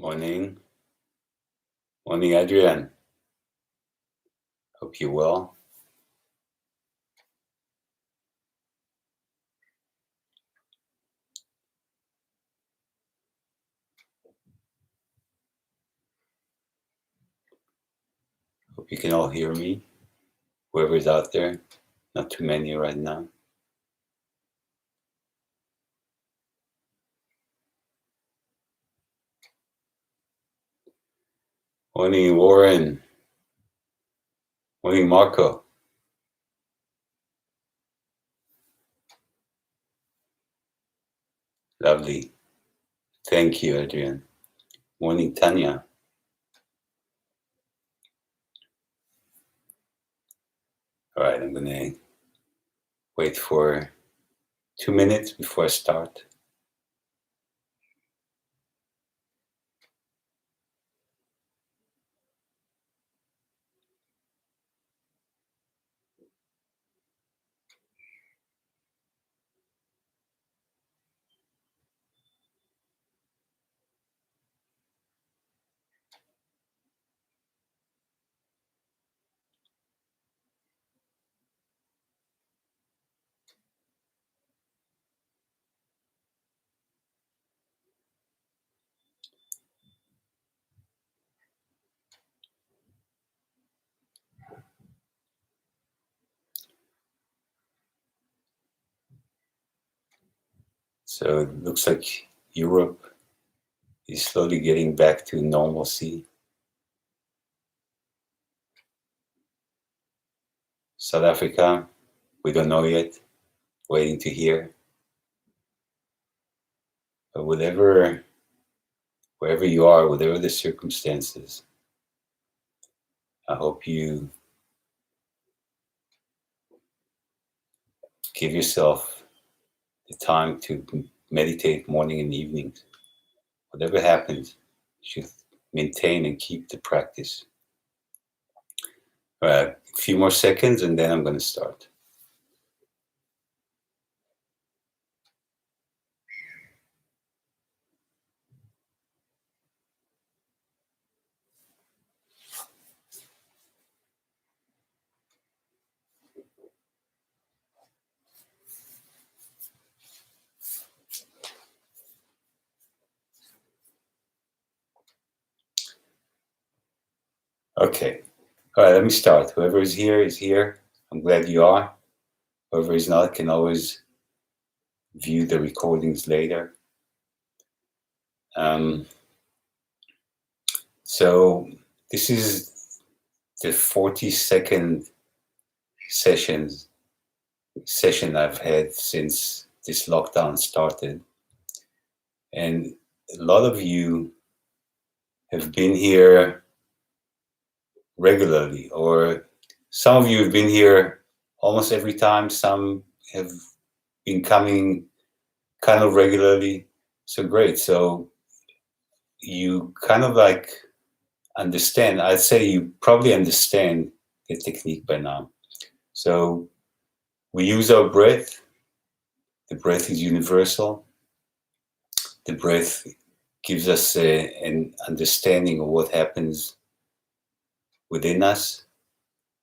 Morning. Morning, Adrian. Hope you're well. Hope you can all hear me. Whoever's out there, not too many right now. Morning, Warren. Morning, Marco. Lovely. Thank you, Adrian. Morning, Tanya. All right, I'm gonna wait for 2 minutes before I start. So it looks like Europe is slowly getting back to normalcy. South Africa, we don't know yet, waiting to hear. But wherever you are, whatever the circumstances, I hope you give yourself the time to meditate morning and evenings. Whatever happens, you should maintain and keep the practice. All right, a few more seconds and then I'm going to start. Okay. All right, let me start. Whoever is here is here. I'm glad you are. Whoever is not can always view the recordings later. So this is the 42nd session I've had since this lockdown started. And a lot of you have been here regularly, or some of you have been here almost every time. Some have been coming kind of regularly. So great. So you kind of like understand, I'd say you probably understand the technique by now. So we use our breath. The breath is universal. The breath gives us an understanding of what happens within us.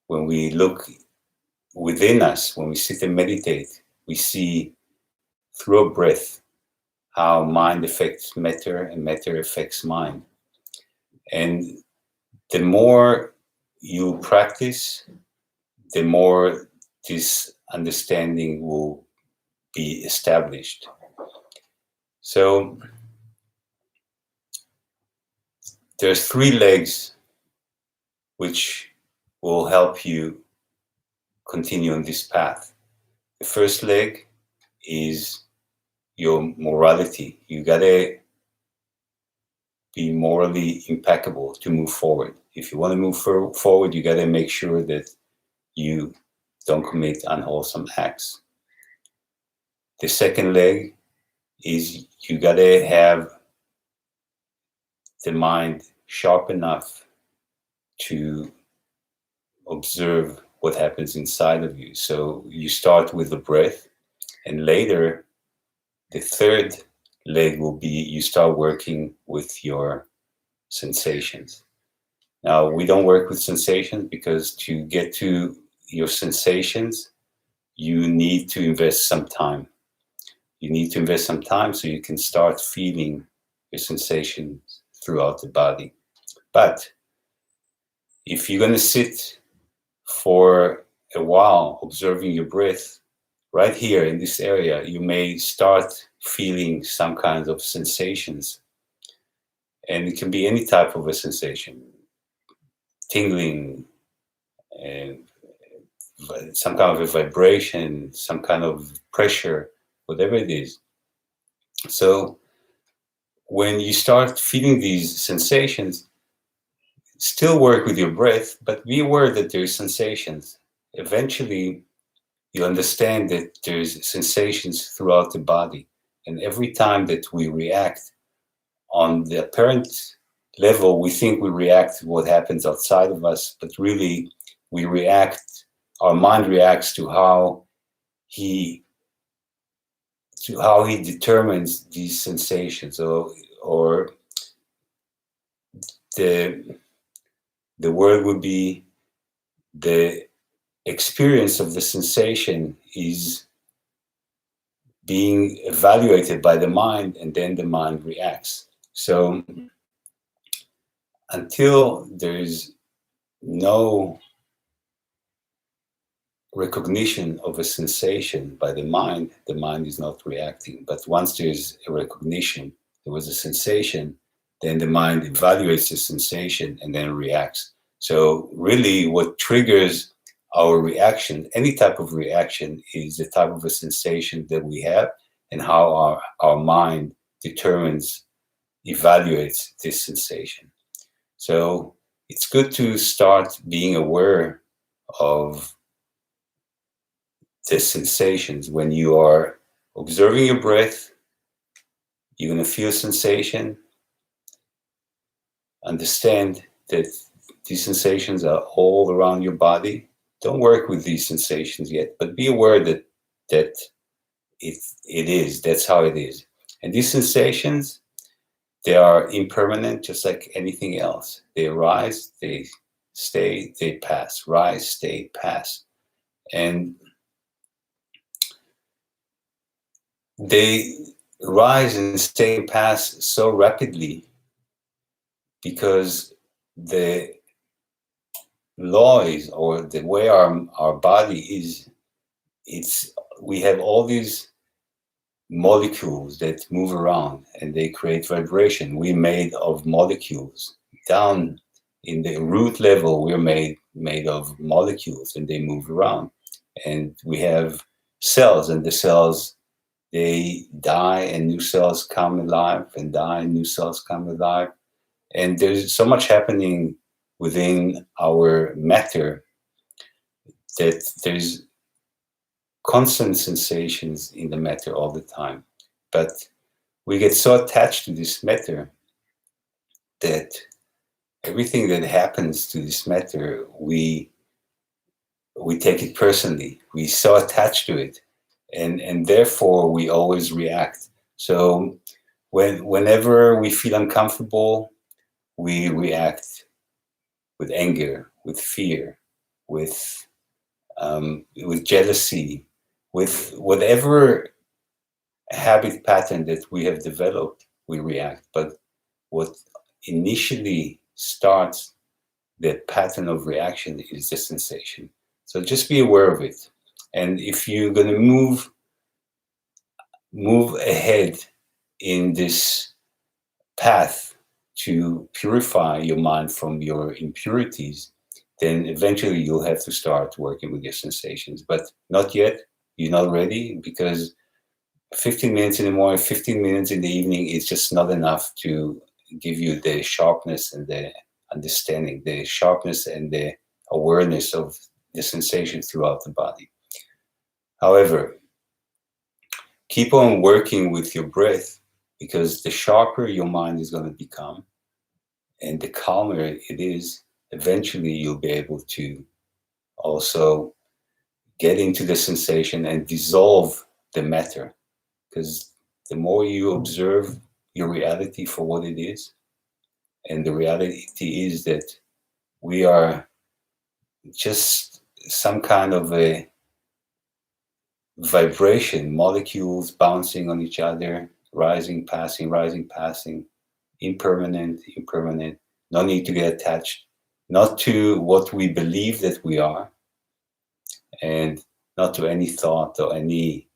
When we look within us, when we sit and meditate, we see through our breath how mind affects matter and matter affects mind. And the more you practice, the more this understanding will be established. So there's 3 legs which will help you continue on this path. The first leg is your morality. You gotta be morally impeccable to move forward. If you want to move forward, you gotta make sure that you don't commit unwholesome acts. The second leg is you gotta have the mind sharp enough to observe what happens inside of you. So you start with the breath, and later the third leg will be you start working with your sensations. Now, we don't work with sensations because to get to your sensations, you need to invest some time. You need to invest some time so you can start feeling your sensations throughout the body. But if you're going to sit for a while observing your breath, right here in this area, you may start feeling some kinds of sensations. And it can be any type of a sensation, tingling, and some kind of a vibration, some kind of pressure, whatever it is. So when you start feeling these sensations, still work with your breath, but be aware that there's sensations. Eventually, you understand that there's sensations throughout the body. And every time that we react on the apparent level, we think we react to what happens outside of us, but really we react, our mind reacts to how he determines these sensations, or the word would be the experience of the sensation is being evaluated by the mind, and then the mind reacts. So until there's no recognition of a sensation by the mind is not reacting. But once there's a recognition, there was a sensation, then the mind evaluates the sensation and then reacts. So really what triggers our reaction, any type of reaction, is the type of a sensation that we have and how our mind determines, evaluates this sensation. So it's good to start being aware of the sensations. When you are observing your breath, you're going to feel sensation. Understand that these sensations are all around your body. Don't work with these sensations yet, but be aware that it is. That's how it is. And these sensations, they are impermanent, just like anything else. They arise, they stay, they pass. Rise, stay, pass. And they rise and stay and pass so rapidly because the law is, or the way our body is, we have all these molecules that move around and they create vibration. We're made of molecules. Down in the root level, we're made of molecules and they move around. And we have cells, and the cells, they die and new cells come alive, and die and new cells come alive. And there's so much happening within our matter that there's constant sensations in the matter all the time. But we get so attached to this matter that everything that happens to this matter, we take it personally. We're so attached to it. And therefore we always react. So whenever we feel uncomfortable, we react with anger, with fear, with jealousy, with whatever habit pattern that we have developed, we react. But what initially starts the pattern of reaction is the sensation. So just be aware of it. And if you're going to move ahead in this path to purify your mind from your impurities, then eventually you'll have to start working with your sensations. But not yet. You're not ready, because 15 minutes in the morning, 15 minutes in the evening is just not enough to give you the sharpness and the understanding, the sharpness and the awareness of the sensation throughout the body. However, keep on working with your breath, because the sharper your mind is going to become and the calmer it is, eventually you'll be able to also get into the sensation and dissolve the matter. Because the more you observe your reality for what it is, And the reality is that we are just some kind of a vibration, molecules bouncing on each other, rising, passing, impermanent, impermanent. No need to get attached, not to what we believe that we are, and not to any thought or any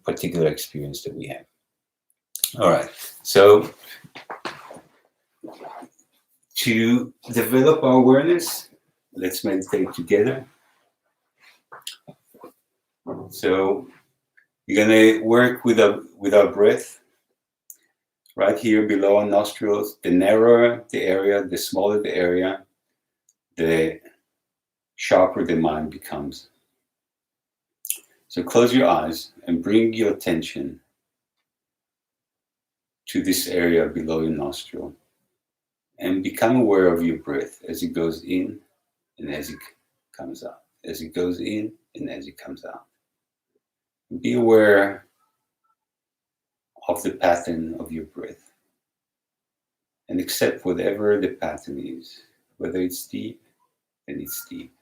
particular experience that we have. All right. So to develop our awareness, let's meditate together. So you're gonna work with our breath right here below our nostrils. The narrower the area, the smaller the area, the sharper the mind becomes. So close your eyes and bring your attention to this area below your nostril and become aware of your breath as it goes in and as it comes out, as it goes in and as it comes out. Be aware of the pattern of your breath and accept whatever the pattern is. Whether it's deep, then it's deep.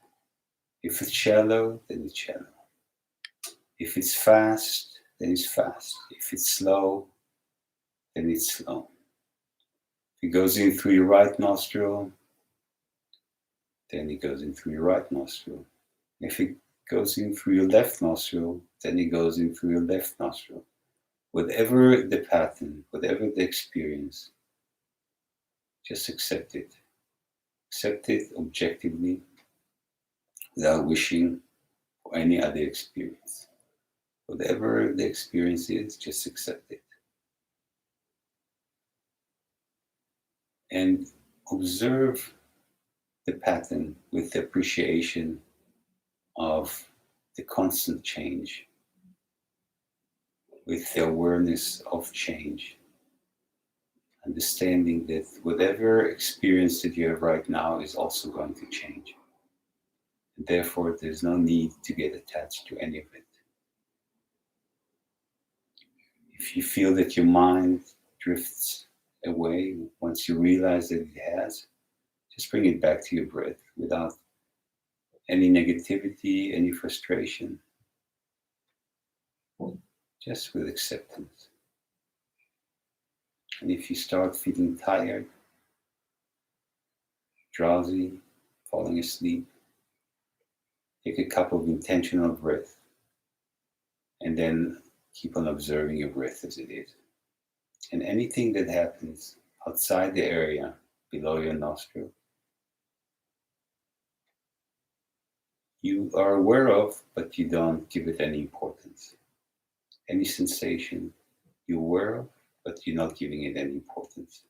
If it's shallow, then it's shallow. If it's fast, then it's fast. If it's slow, then it's slow. If it goes in through your right nostril, then it goes in through your right nostril. If it goes in through your left nostril, then it goes in through your left nostril. Whatever the pattern, whatever the experience, just accept it. Accept it objectively without wishing for any other experience. Whatever the experience is, just accept it. And observe the pattern with the appreciation of the constant change, with the awareness of change, understanding that whatever experience that you have right now is also going to change. And therefore, there's no need to get attached to any of it. If you feel that your mind drifts away, once you realize that it has, just bring it back to your breath without any negativity, any frustration, just with acceptance. And if you start feeling tired, drowsy, falling asleep, take a couple of intentional breaths and then keep on observing your breath as it is. And anything that happens outside the area below your nostril, you are aware of, but you don't give it any importance. Any sensation you're aware of, but you're not giving it any importance.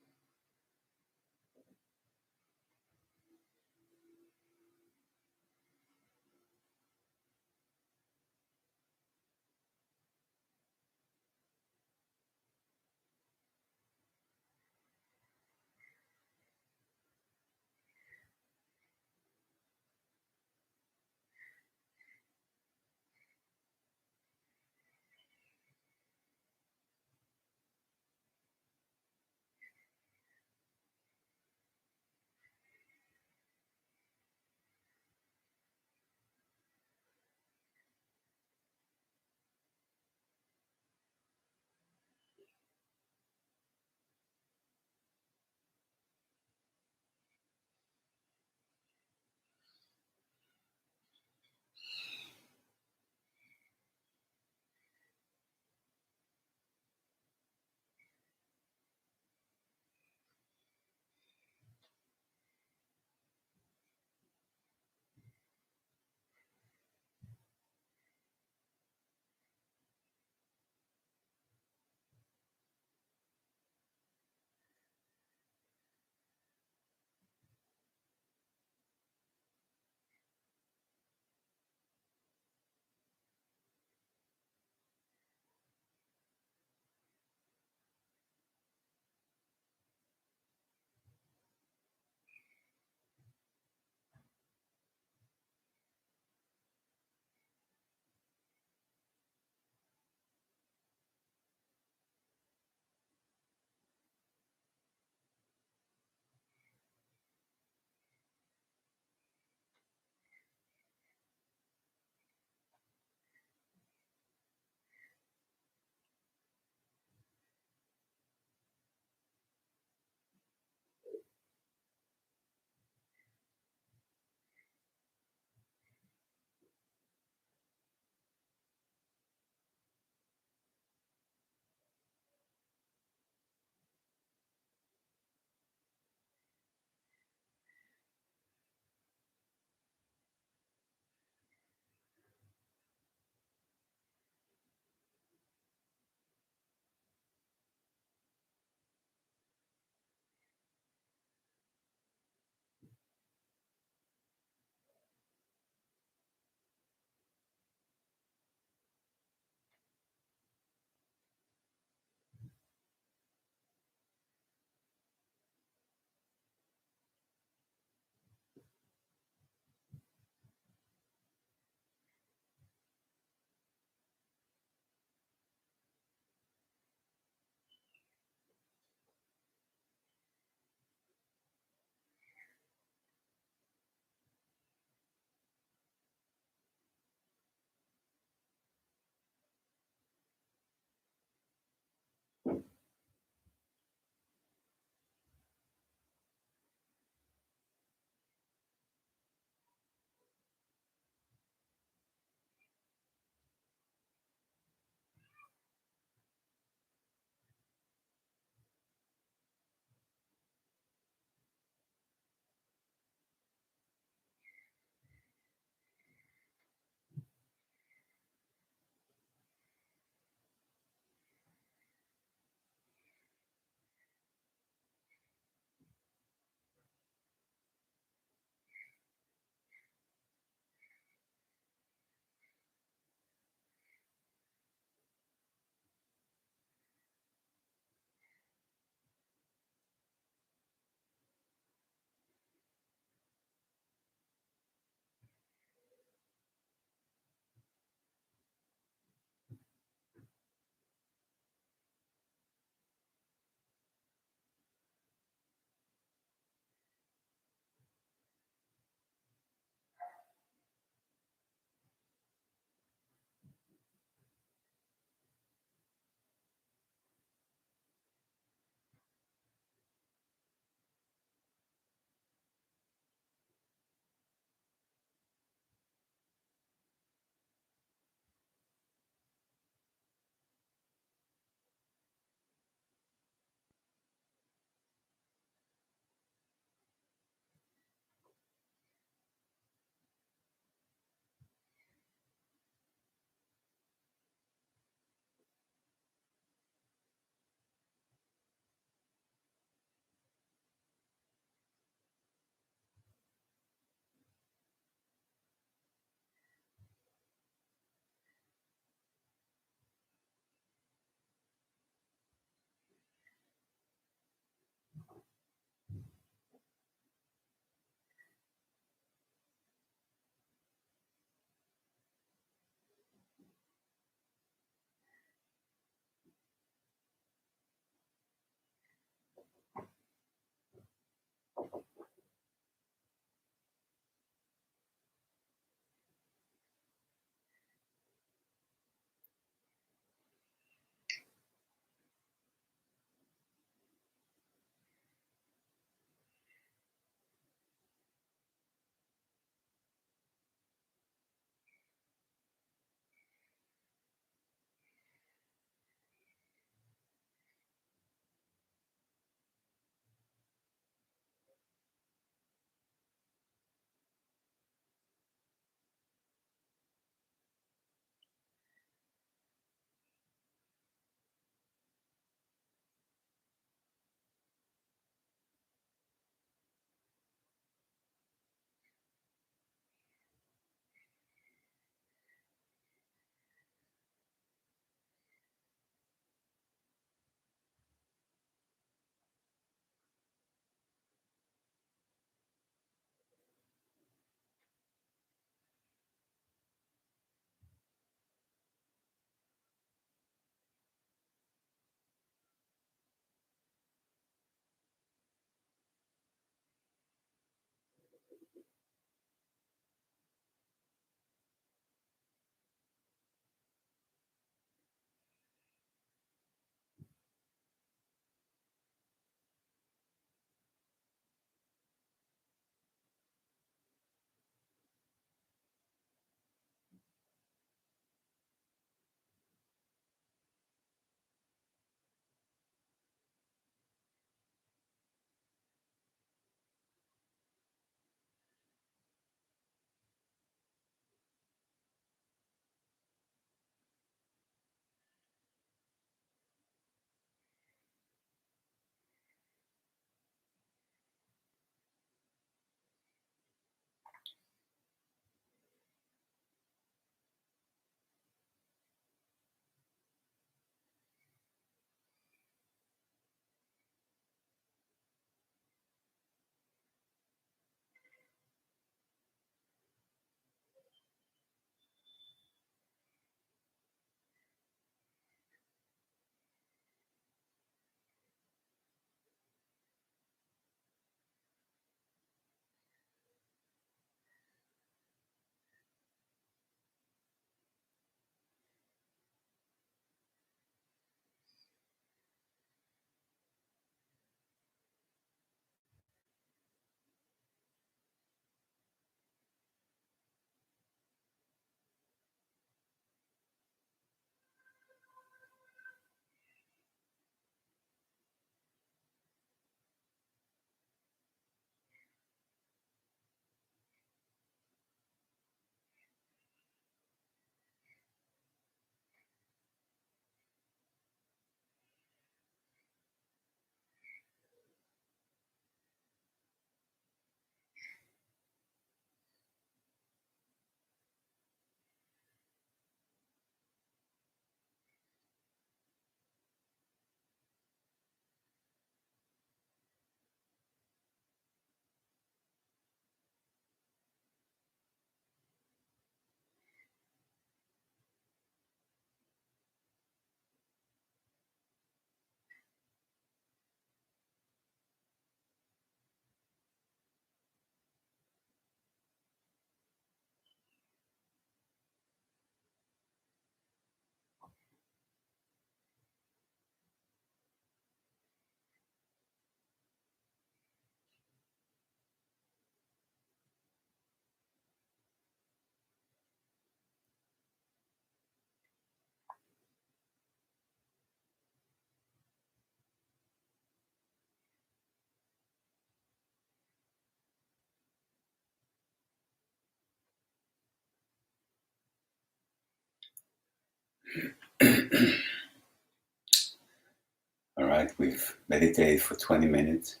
meditate for 20 minutes.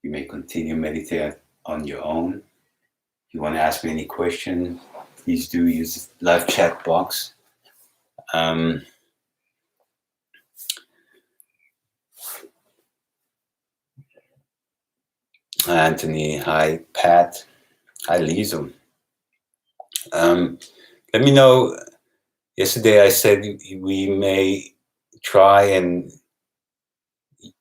You may continue meditate on your own. If you want to ask me any question, please do use the live chat box. Hi, Anthony. Hi, Pat. Hi, Liesel. Let me know. Yesterday I said we may try and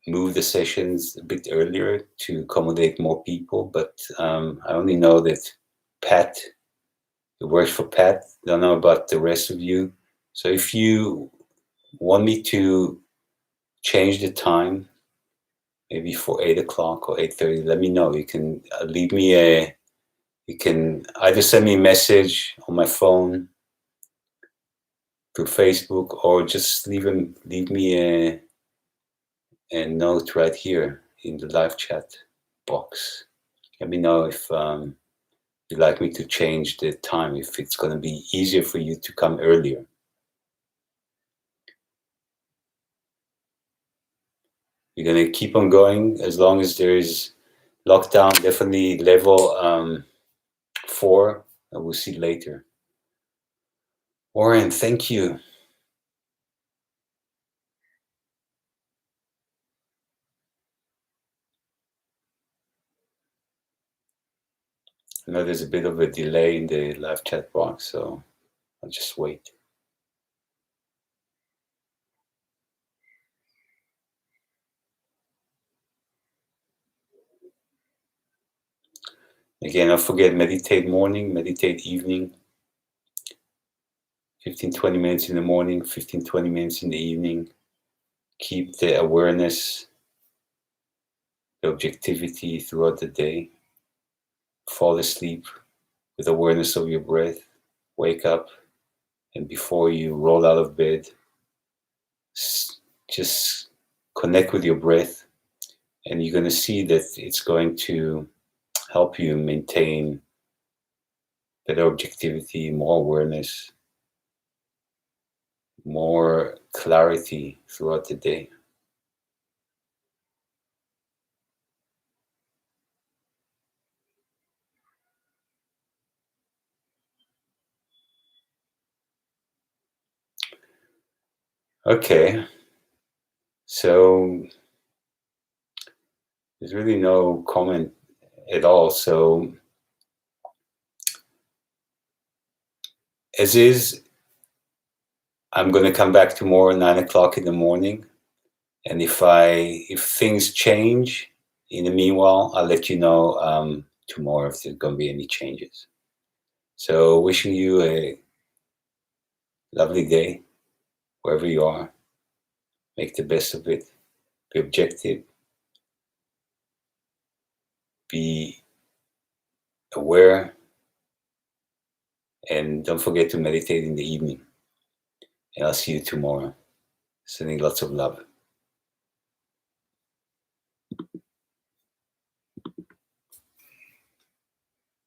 move the sessions a bit earlier to accommodate more people, but I only know that Pat, it works for Pat. Don't know about the rest of you. So if you want me to change the time, maybe for 8 o'clock or 8:30, let me know. You can leave me you can either send me a message on my phone through Facebook, or just leave me a note right here in the live chat box. Let me know if you'd like me to change the time, if it's going to be easier for you to come earlier. We're going to keep on going as long as there is lockdown, definitely level 4, and we'll see later. Warren, thank you. I know there's a bit of a delay in the live chat box, so I'll just wait. Again, don't forget, meditate morning, meditate evening. 15-20 minutes in the morning, 15-20 minutes in the evening. Keep the awareness, the objectivity throughout the day. Fall asleep with awareness of your breath. Wake up, and before you roll out of bed, just connect with your breath, and you're going to see that it's going to help you maintain better objectivity, more awareness, more clarity throughout the day. Okay, so there's really no comment at all. So as is, I'm going to come back tomorrow 9 o'clock in the morning, and if things change in the meanwhile, I'll let you know tomorrow if there's going to be any changes. So wishing you a lovely day wherever you are. Make the best of it. Be objective. Be aware. And don't forget to meditate in the evening. And I'll see you tomorrow. Sending lots of love.